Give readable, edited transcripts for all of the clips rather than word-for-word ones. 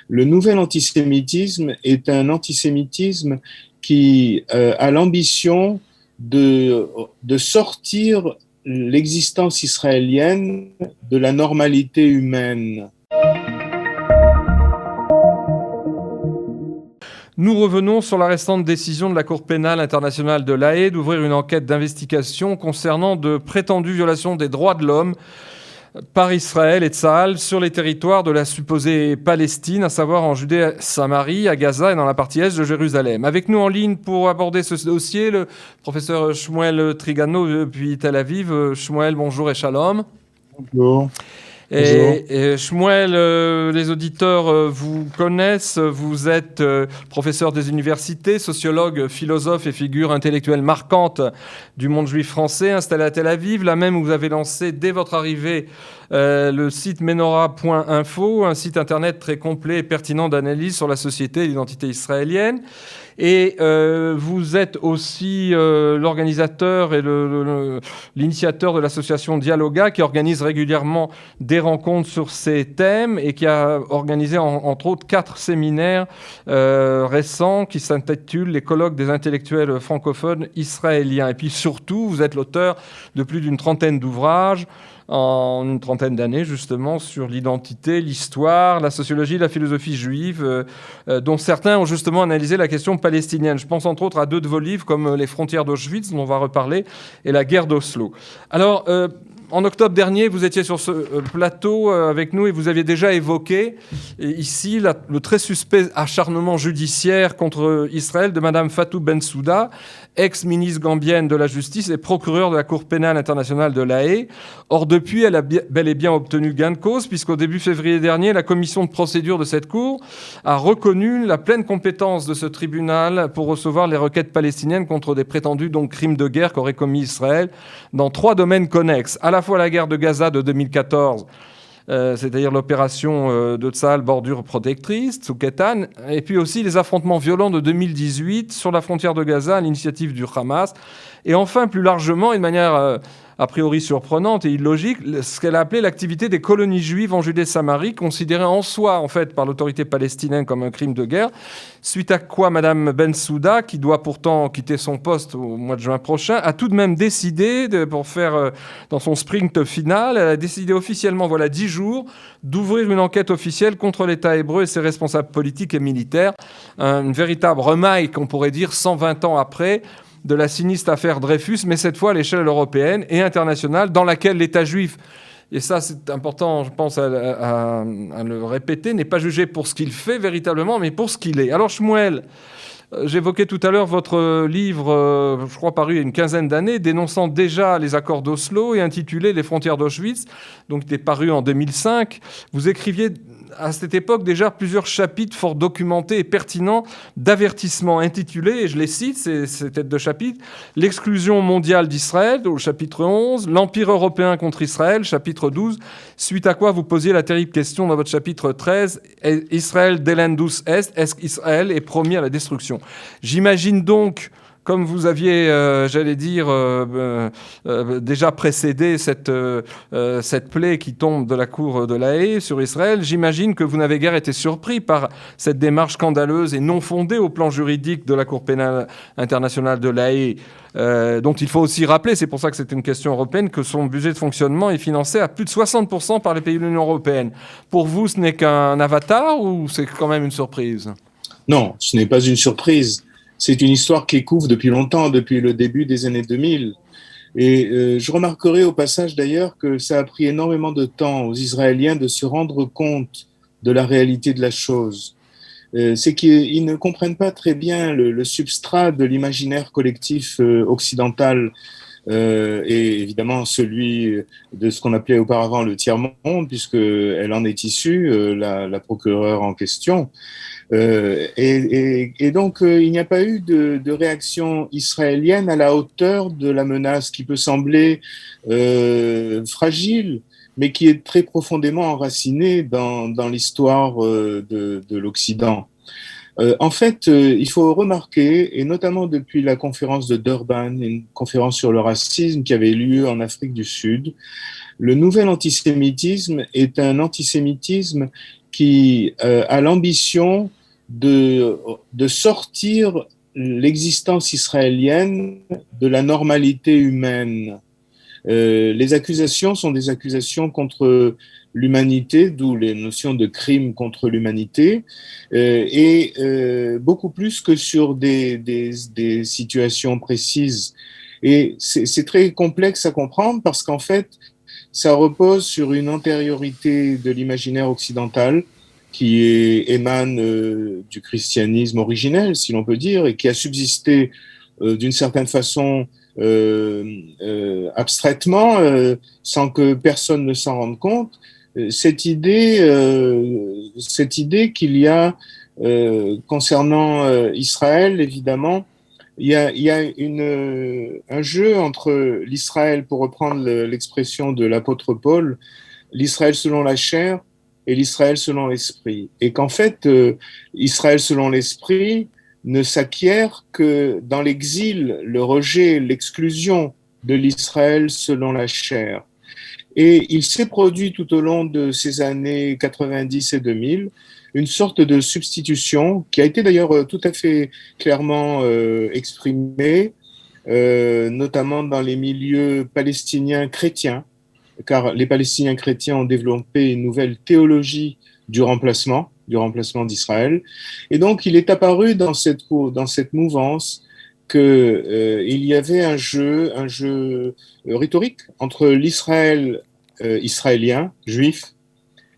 Le nouvel antisémitisme est un antisémitisme qui a l'ambition de sortir l'existence israélienne de la normalité humaine. Nous revenons sur la récente décision de la Cour pénale internationale de La Haye d'ouvrir une enquête d'investigation concernant de prétendues violations des droits de l'homme par Israël et Tsahal sur les territoires de la supposée Palestine, à savoir en Judée-Samarie, à Gaza et dans la partie est de Jérusalem. Avec nous en ligne pour aborder ce dossier, le professeur Shmuel Trigano depuis Tel Aviv. Shmuel, bonjour et shalom. Bonjour. Et Shmuel, les auditeurs vous connaissent, vous êtes professeur des universités, sociologue, philosophe et figure intellectuelle marquante du monde juif français, installé à Tel Aviv, là même où vous avez lancé dès votre arrivée le site menorah.info, un site internet très complet et pertinent d'analyse sur la société et l'identité israélienne. Et vous êtes aussi l'organisateur et l'initiateur de l'association Dialoga, qui organise régulièrement des rencontres sur ces thèmes et qui a organisé entre autres 4 séminaires récents qui s'intitulent les colloques des intellectuels francophones israéliens. Et puis surtout, vous êtes l'auteur de plus d'une trentaine d'ouvrages en une trentaine d'années, justement, sur l'identité, l'histoire, la sociologie, la philosophie juive, dont certains ont justement analysé la question palestinienne. Je pense entre autres à 2 de vos livres, comme Les frontières d'Auschwitz, dont on va reparler, et La guerre d'Oslo. Alors, en octobre dernier, vous étiez sur ce plateau avec nous et vous aviez déjà évoqué ici le très suspect acharnement judiciaire contre Israël de Mme Fatou Bensouda, ex-ministre gambienne de la Justice et procureure de la Cour pénale internationale de La Haye. Or, depuis, elle a bel et bien obtenu gain de cause, puisqu'au début février dernier, la commission de procédure de cette Cour a reconnu la pleine compétence de ce tribunal pour recevoir les requêtes palestiniennes contre des prétendus crimes de guerre qu'aurait commis Israël dans 3 domaines connexes. À la fois la guerre de Gaza de 2014, c'est-à-dire l'opération de Tsahal bordure protectrice, Tzuketan, et puis aussi les affrontements violents de 2018 sur la frontière de Gaza à l'initiative du Hamas. Et enfin, plus largement, et de manière a priori surprenante et illogique, ce qu'elle a appelé l'activité des colonies juives en Judée-Samarie, considérée en soi, en fait, par l'autorité palestinienne comme un crime de guerre, suite à quoi Mme Bensouda, qui doit pourtant quitter son poste au mois de juin prochain, a tout de même décidé, pour faire dans son sprint final, elle a décidé officiellement, voilà 10 jours, d'ouvrir une enquête officielle contre l'État hébreu et ses responsables politiques et militaires. Une véritable remaille, qu'on pourrait dire, 120 ans après, de la sinistre affaire Dreyfus, mais cette fois à l'échelle européenne et internationale, dans laquelle l'État juif, et ça c'est important, je pense, à le répéter, n'est pas jugé pour ce qu'il fait véritablement, mais pour ce qu'il est. Alors Shmuel, j'évoquais tout à l'heure votre livre, je crois paru il y a une quinzaine d'années, dénonçant déjà les accords d'Oslo et intitulé Les frontières d'Auschwitz, donc il était paru en 2005. Vous écriviez à cette époque déjà plusieurs chapitres fort documentés et pertinents d'avertissement intitulés, et je les cite, ces têtes de chapitre, L'exclusion mondiale d'Israël, au chapitre 11, L'Empire européen contre Israël, chapitre 12, suite à quoi vous posiez la terrible question dans votre chapitre 13, Israël delendus est-ce qu'Israël est promis à la destruction? J'imagine donc, comme vous aviez, déjà précédé cette plaie qui tombe de la cour de La Haye sur Israël, j'imagine que vous n'avez guère été surpris par cette démarche scandaleuse et non fondée au plan juridique de la Cour pénale internationale de La Haye. Dont il faut aussi rappeler, c'est pour ça que c'est une question européenne, que son budget de fonctionnement est financé à plus de 60% par les pays de l'Union européenne. Pour vous, ce n'est qu'un avatar ou c'est quand même une surprise ? Non, ce n'est pas une surprise. C'est une histoire qui couvre depuis longtemps, depuis le début des années 2000. Et je remarquerai au passage d'ailleurs que ça a pris énormément de temps aux Israéliens de se rendre compte de la réalité de la chose. C'est qu'ils ne comprennent pas très bien le substrat de l'imaginaire collectif occidental et évidemment celui de ce qu'on appelait auparavant le tiers-monde, puisqu'elle en est issue, la procureure en question. Et donc, il n'y a pas eu de réaction israélienne à la hauteur de la menace qui peut sembler fragile, mais qui est très profondément enracinée dans l'histoire de l'Occident. En fait, il faut remarquer, et notamment depuis la conférence de Durban, une conférence sur le racisme qui avait lieu en Afrique du Sud, le nouvel antisémitisme est un antisémitisme qui a l'ambition de sortir l'existence israélienne de la normalité humaine. Les accusations sont des accusations contre l'humanité, d'où les notions de crime contre l'humanité, et beaucoup plus que sur des situations précises. Et c'est très complexe à comprendre parce qu'en fait, ça repose sur une antériorité de l'imaginaire occidental qui émane du christianisme originel, si l'on peut dire, et qui a subsisté d'une certaine façon abstraitement, sans que personne ne s'en rende compte, cette idée qu'il y a concernant Israël, évidemment, il y a un jeu entre l'Israël, pour reprendre l'expression de l'apôtre Paul, l'Israël selon la chair et l'Israël selon l'esprit. Et qu'en fait, Israël selon l'esprit ne s'acquiert que dans l'exil, le rejet, l'exclusion de l'Israël selon la chair. Et il s'est produit tout au long de ces années 90 et 2000 une sorte de substitution qui a été d'ailleurs tout à fait clairement exprimée, notamment dans les milieux palestiniens chrétiens, car les Palestiniens chrétiens ont développé une nouvelle théologie du remplacement d'Israël. Et donc, il est apparu dans cette mouvance qu'il y avait un jeu rhétorique entre l'Israël israélien, juif,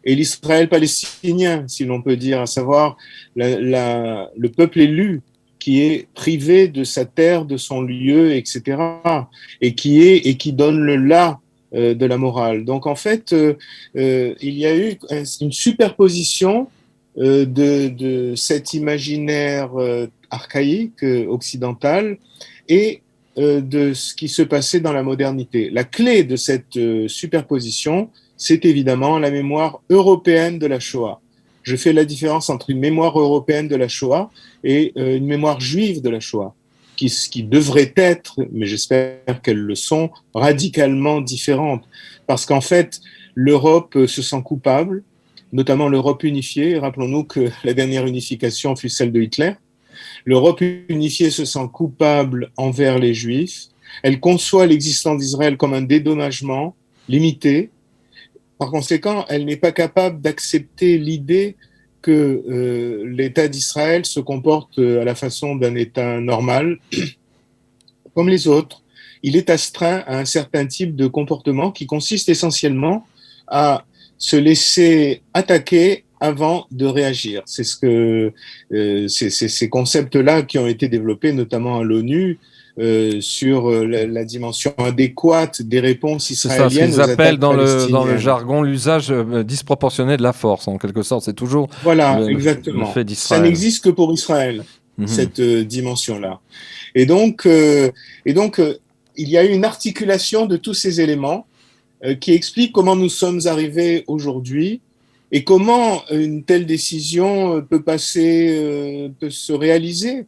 et l'Israël palestinien, si l'on peut dire, à savoir le peuple élu qui est privé de sa terre, de son lieu, etc., et qui donne le là de la morale. Donc en fait, il y a eu une superposition de cet imaginaire archaïque occidental et de ce qui se passait dans la modernité. La clé de cette superposition, c'est évidemment la mémoire européenne de la Shoah. Je fais la différence entre une mémoire européenne de la Shoah et une mémoire juive de la Shoah, qui devraient être, mais j'espère qu'elles le sont, radicalement différentes. Parce qu'en fait, l'Europe se sent coupable, notamment l'Europe unifiée. Rappelons-nous que la dernière unification fut celle de Hitler. L'Europe unifiée se sent coupable envers les Juifs. Elle conçoit l'existence d'Israël comme un dédommagement limité. Par conséquent, elle n'est pas capable d'accepter l'idée que l'État d'Israël se comporte à la façon d'un État normal, comme les autres. Il est astreint à un certain type de comportement qui consiste essentiellement à se laisser attaquer avant de réagir. C'est ces concepts-là qui ont été développés notamment à l'ONU sur la dimension adéquate des réponses israéliennes. C'est ça, ce qu'ils appellent dans le jargon l'usage disproportionné de la force, en quelque sorte. C'est toujours exactement. Le fait d'Israël. Ça n'existe que pour Israël, cette dimension-là. Et donc, il y a eu une articulation de tous ces éléments qui explique comment nous sommes arrivés aujourd'hui et comment une telle décision peut se réaliser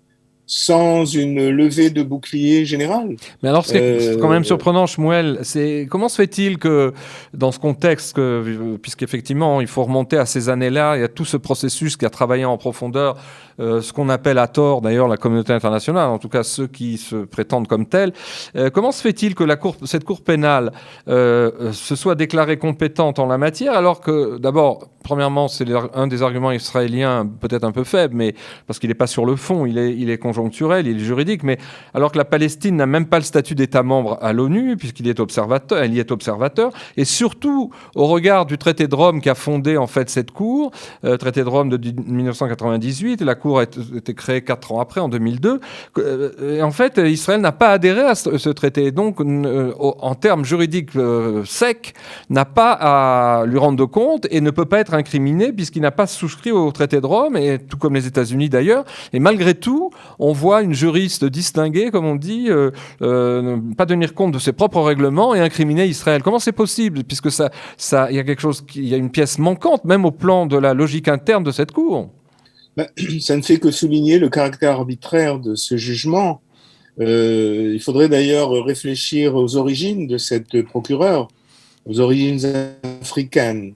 sans une levée de bouclier générale. Mais alors, ce qui est quand même surprenant, Shmuel, c'est comment se fait-il que, dans ce contexte, puisqu'effectivement, il faut remonter à ces années-là, il y a tout ce processus qui a travaillé en profondeur, ce qu'on appelle à tort, d'ailleurs, la communauté internationale, en tout cas ceux qui se prétendent comme tels. Comment se fait-il que cette Cour pénale se soit déclarée compétente en la matière, alors que, d'abord, premièrement, c'est un des arguments israéliens, peut-être un peu faible, mais parce qu'il n'est pas sur le fond, il est conjoncturel, il est juridique, mais alors que la Palestine n'a même pas le statut d'État membre à l'ONU, puisqu'il est observateur, elle y est observateur, et surtout au regard du traité de Rome qui a fondé en fait cette Cour, traité de Rome de 1998, la Cour a été créée 4 ans après, en 2002, et en fait Israël n'a pas adhéré à ce traité, donc en termes juridiques secs, n'a pas à lui rendre compte et ne peut pas être incriminé puisqu'il n'a pas souscrit au traité de Rome, et tout comme les États-Unis d'ailleurs, et malgré tout, on voit une juriste distinguée, comme on dit, ne pas tenir compte de ses propres règlements et incriminer Israël. Comment c'est possible? Puisque il y a une pièce manquante, même au plan de la logique interne de cette Cour. Ça ne fait que souligner le caractère arbitraire de ce jugement. Il faudrait d'ailleurs réfléchir aux origines de cette procureure, aux origines africaines.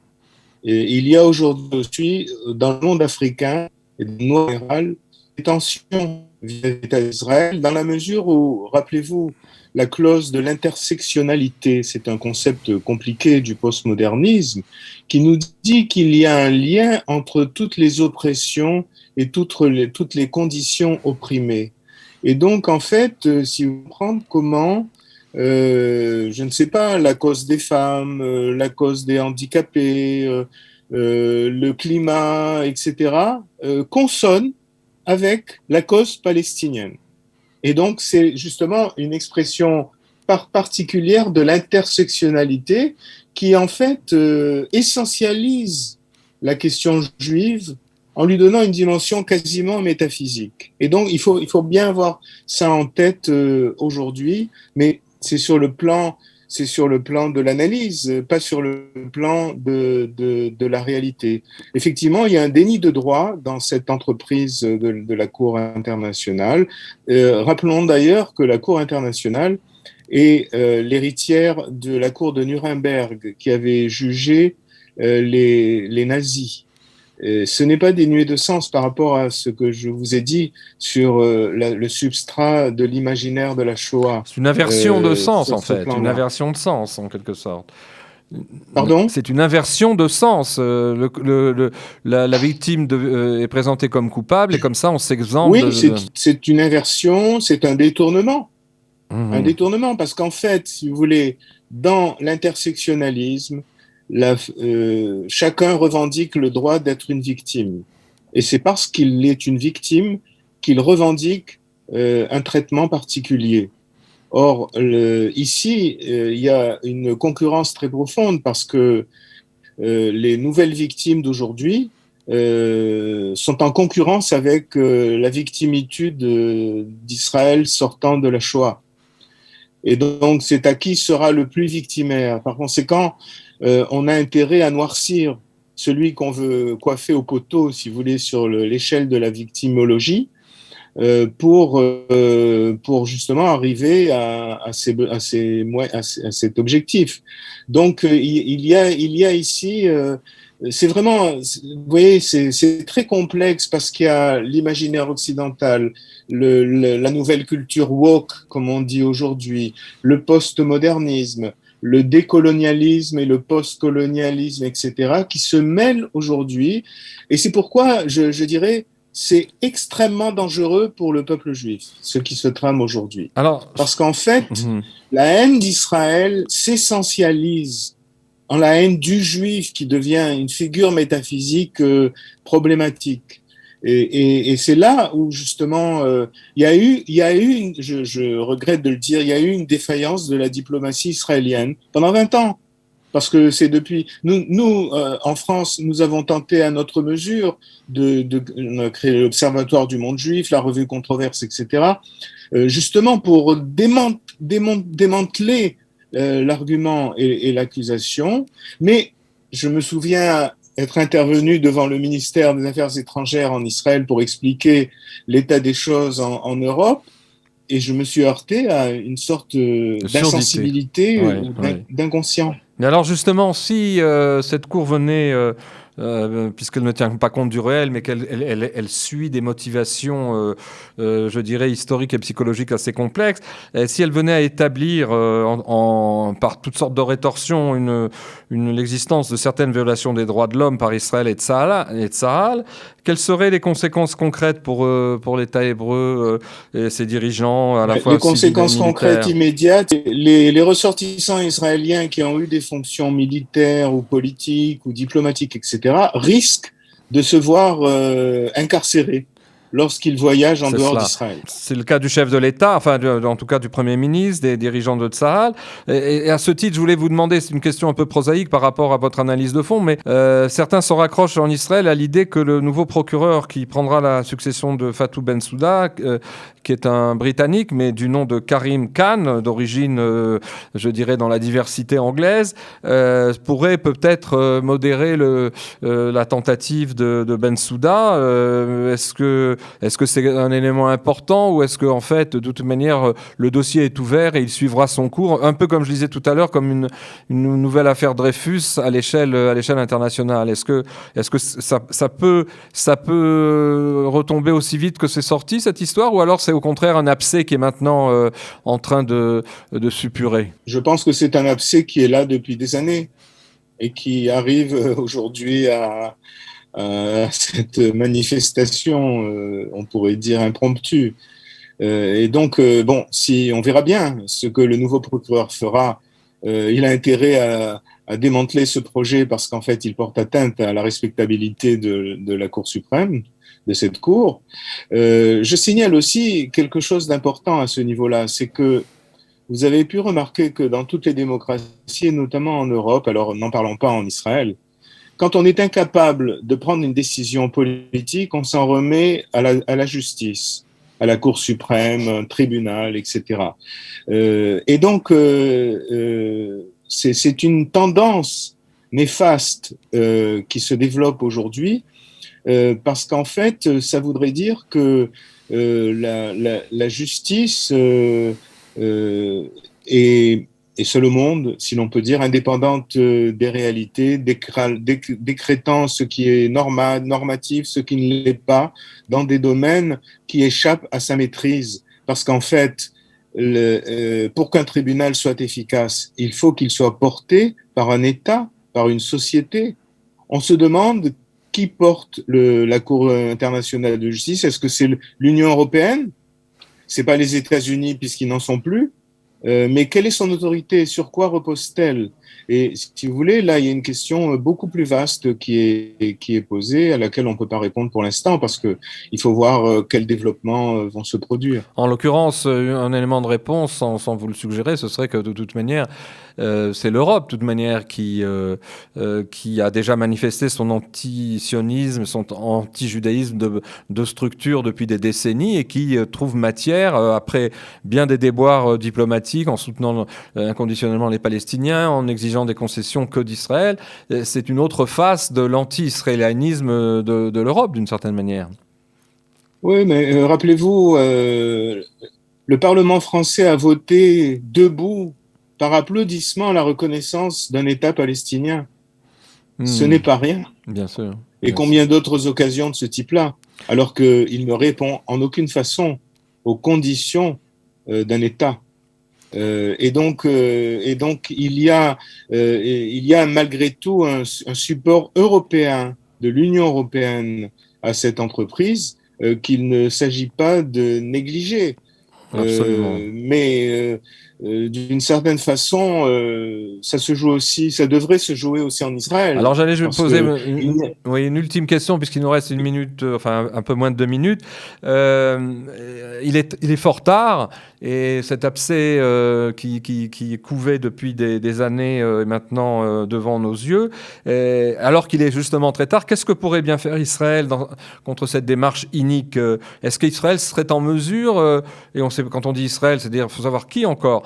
Et il y a aujourd'hui aussi, dans le monde africain et dans le monde général, des tensions vis-à-vis de l'État d'Israël, dans la mesure où, rappelez-vous, la clause de l'intersectionnalité, c'est un concept compliqué du postmodernisme, qui nous dit qu'il y a un lien entre toutes les oppressions et toutes les conditions opprimées. Et donc, en fait, si vous prenez comment, je ne sais pas, la cause des femmes, la cause des handicapés, le climat, etc., consonne avec la cause palestinienne. Et donc, c'est justement une expression particulière de l'intersectionnalité qui, en fait, essentialise la question juive en lui donnant une dimension quasiment métaphysique. Et donc, il faut bien avoir ça en tête aujourd'hui, mais c'est sur le plan de l'analyse, pas sur le plan de la réalité. Effectivement, il y a un déni de droit dans cette entreprise de la Cour internationale. Rappelons d'ailleurs que la Cour internationale est l'héritière de la Cour de Nuremberg qui avait jugé les nazis. Ce n'est pas dénué de sens par rapport à ce que je vous ai dit sur le substrat de l'imaginaire de la Shoah. C'est une inversion de sens, en fait, une inversion de sens, en quelque sorte. Pardon ? C'est une inversion de sens. La victime est présentée comme coupable et comme ça, on s'exempte. Oui, c'est une inversion, c'est un détournement. Un détournement, parce qu'en fait, si vous voulez, dans l'intersectionnalisme, chacun revendique le droit d'être une victime. Et c'est parce qu'il est une victime qu'il revendique un traitement particulier. Or, ici, il y a une concurrence très profonde parce que les nouvelles victimes d'aujourd'hui sont en concurrence avec la victimitude d'Israël sortant de la Shoah. Et donc, c'est à qui sera le plus victimaire. Par conséquent, on a intérêt à noircir celui qu'on veut coiffer au poteau, si vous voulez, sur l'échelle de la victimologie, pour justement arriver à cet objectif. Donc, il y a ici, c'est vraiment, vous voyez, c'est très complexe parce qu'il y a l'imaginaire occidental, la nouvelle culture woke, comme on dit aujourd'hui, le postmodernisme, le décolonialisme et le postcolonialisme, etc., qui se mêlent aujourd'hui. Et c'est pourquoi, je dirais, c'est extrêmement dangereux pour le peuple juif, ce qui se trame aujourd'hui. Parce qu'en fait, la haine d'Israël s'essentialise en la haine du juif qui devient une figure métaphysique problématique. Et c'est là où justement il y a eu je regrette de le dire, il y a eu une défaillance de la diplomatie israélienne pendant 20 ans. Parce que c'est depuis nous en France, nous avons tenté à notre mesure de créer l'Observatoire du monde juif, la revue Controverse, etc. Justement pour démanteler l'argument et l'accusation. Mais je me souviens être intervenu devant le ministère des Affaires étrangères en Israël pour expliquer l'état des choses en Europe. Et je me suis heurté à une sorte d'insensibilité ou d'inconscient. Mais alors justement, si cette cour venait, puisqu'elle ne tient pas compte du réel, mais qu'elle suit des motivations, je dirais, historiques et psychologiques assez complexes, si elle venait à établir par toutes sortes de rétorsions l'existence de certaines violations des droits de l'homme par Israël et Tsahal, quelles seraient les conséquences concrètes pour l'État hébreu et ses dirigeants à la fois les conséquences concrètes immédiates, les ressortissants israéliens qui ont eu des fonctions militaires ou politiques ou diplomatiques, etc., risquent de se voir incarcérés lorsqu'ils voyagent en dehors d'Israël. C'est le cas du chef de l'État, enfin en tout cas du Premier ministre, des dirigeants de Tsahal. Et à ce titre, je voulais vous demander, c'est une question un peu prosaïque par rapport à votre analyse de fond, mais certains se raccrochent en Israël à l'idée que le nouveau procureur qui prendra la succession de Fatou Bensouda, qui est un Britannique, mais du nom de Karim Khan, d'origine, je dirais, dans la diversité anglaise, pourrait peut-être modérer la tentative de Bensouda. Est-ce que est-ce que c'est un élément important ou est-ce que en fait, de toute manière, le dossier est ouvert et il suivra son cours, un peu comme je disais tout à l'heure, comme une nouvelle affaire Dreyfus à l'échelle internationale. Est-ce que ça peut retomber aussi vite que c'est sorti cette histoire, ou alors c'est au contraire un abcès qui est maintenant en train de suppurer? Je pense que c'est un abcès qui est là depuis des années et qui arrive aujourd'hui à cette manifestation, on pourrait dire impromptue. Et donc, bon, si on verra bien ce que le nouveau procureur fera, il a intérêt à démanteler ce projet parce qu'en fait, il porte atteinte à la respectabilité de la Cour suprême, de cette Cour. Je signale aussi quelque chose d'important à ce niveau-là, c'est que vous avez pu remarquer que dans toutes les démocraties, notamment en Europe, alors n'en parlons pas en Israël, quand on est incapable de prendre une décision politique, on s'en remet à la justice, à la Cour suprême, un tribunal, etc. Et donc, c'est une tendance néfaste qui se développe aujourd'hui, parce qu'en fait, ça voudrait dire que la justice est seule au monde, si l'on peut dire, indépendante des réalités, décrétant ce qui est normatif, ce qui ne l'est pas, dans des domaines qui échappent à sa maîtrise. Parce qu'en fait, pour qu'un tribunal soit efficace, il faut qu'il soit porté par un État, par une société. On se demande qui porte la Cour internationale de justice. Est-ce que c'est l'Union européenne? C'est pas les États-Unis puisqu'ils n'en sont plus. Mais quelle est son autorité? Sur quoi repose-t-elle? Et si vous voulez, là, il y a une question beaucoup plus vaste qui est posée, à laquelle on ne peut pas répondre pour l'instant, parce qu'il faut voir quels développements vont se produire. En l'occurrence, un élément de réponse, sans vous le suggérer, ce serait que de toute manière, c'est l'Europe, de toute manière, qui a déjà manifesté son anti-sionisme, son anti-judaïsme de structure depuis des décennies et qui trouve matière, après bien des déboires diplomatiques, en soutenant inconditionnellement les Palestiniens, en exigeant des concessions que d'Israël. C'est une autre face de l'anti-israélianisme de l'Europe, d'une certaine manière. Oui, mais rappelez-vous, le Parlement français a voté debout, par applaudissement, la reconnaissance d'un État palestinien. Ce n'est pas rien. Bien sûr. Et combien d'autres occasions de ce type-là, alors qu'il ne répond en aucune façon aux conditions d'un État. Et donc, il y a malgré tout un support européen de l'Union européenne à cette entreprise qu'il ne s'agit pas de négliger. Absolument. Mais d'une certaine façon, ça devrait se jouer aussi en Israël. Alors j'allais poser une ultime question, puisqu'il nous reste une minute, enfin un peu moins de 2 minutes. Il est fort tard, et cet abcès qui couvait depuis des années est maintenant devant nos yeux. Alors qu'il est justement très tard, qu'est-ce que pourrait bien faire Israël contre cette démarche inique? Est-ce qu'Israël serait en mesure, et on sait, quand on dit Israël, c'est-à-dire, il faut savoir qui encore,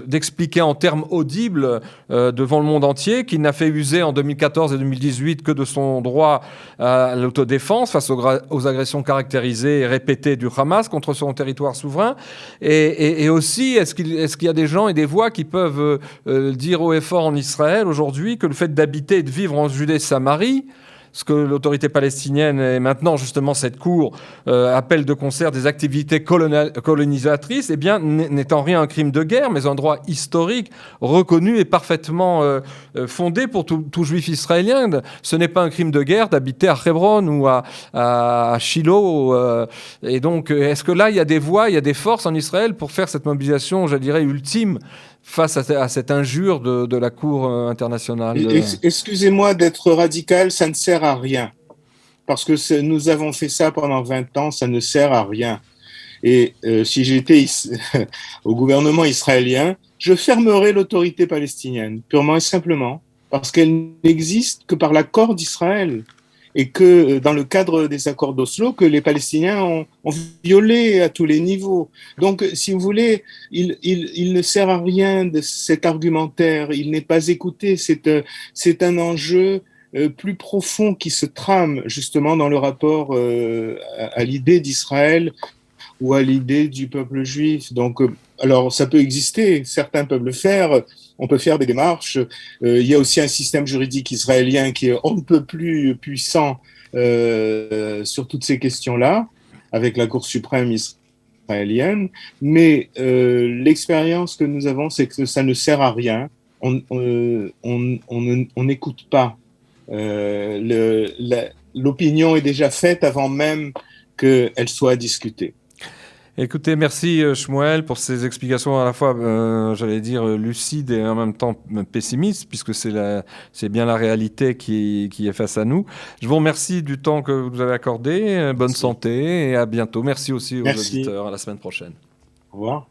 d'expliquer en termes audibles devant le monde entier qu'il n'a fait user en 2014 et 2018 que de son droit à l'autodéfense face aux agressions caractérisées et répétées du Hamas contre son territoire souverain? Et aussi, est-ce qu'il y a des gens et des voix qui peuvent dire haut et fort en Israël aujourd'hui que le fait d'habiter et de vivre en Judée-Samarie, ce que l'autorité palestinienne et maintenant justement cette cour appelle de concert des activités colonisatrices, eh bien n'est en rien un crime de guerre, mais un droit historique reconnu et parfaitement fondé pour tout juif israélien. Ce n'est pas un crime de guerre d'habiter à Hebron ou à Shiloh. Et donc, est-ce que là, il y a des voix, il y a des forces en Israël pour faire cette mobilisation, je dirais, ultime face à cette injure de la Cour internationale? Excusez-moi d'être radical, ça ne sert à rien. Parce que nous avons fait ça pendant 20 ans, ça ne sert à rien. Et si j'étais au gouvernement israélien, je fermerais l'autorité palestinienne, purement et simplement, parce qu'elle n'existe que par l'accord d'Israël. Et que dans le cadre des accords d'Oslo, que les Palestiniens ont violé à tous les niveaux. Donc, si vous voulez, il ne sert à rien de cet argumentaire, il n'est pas écouté, c'est un enjeu plus profond qui se trame justement dans le rapport à l'idée d'Israël ou à l'idée du peuple juif. Donc, alors, ça peut exister, certains peuvent le faire, on peut faire des démarches. Il y a aussi un système juridique israélien qui est on ne peut plus puissant sur toutes ces questions-là, avec la Cour suprême israélienne, mais l'expérience que nous avons, c'est que ça ne sert à rien. On n'écoute pas. L'opinion est déjà faite avant même qu'elle soit discutée. Écoutez, merci Shmuel pour ces explications à la fois, j'allais dire, lucides et en même temps pessimistes, puisque c'est bien la réalité qui est face à nous. Je vous remercie du temps que vous nous avez accordé. Bonne santé et à bientôt. Merci aussi aux auditeurs. À la semaine prochaine. Au revoir.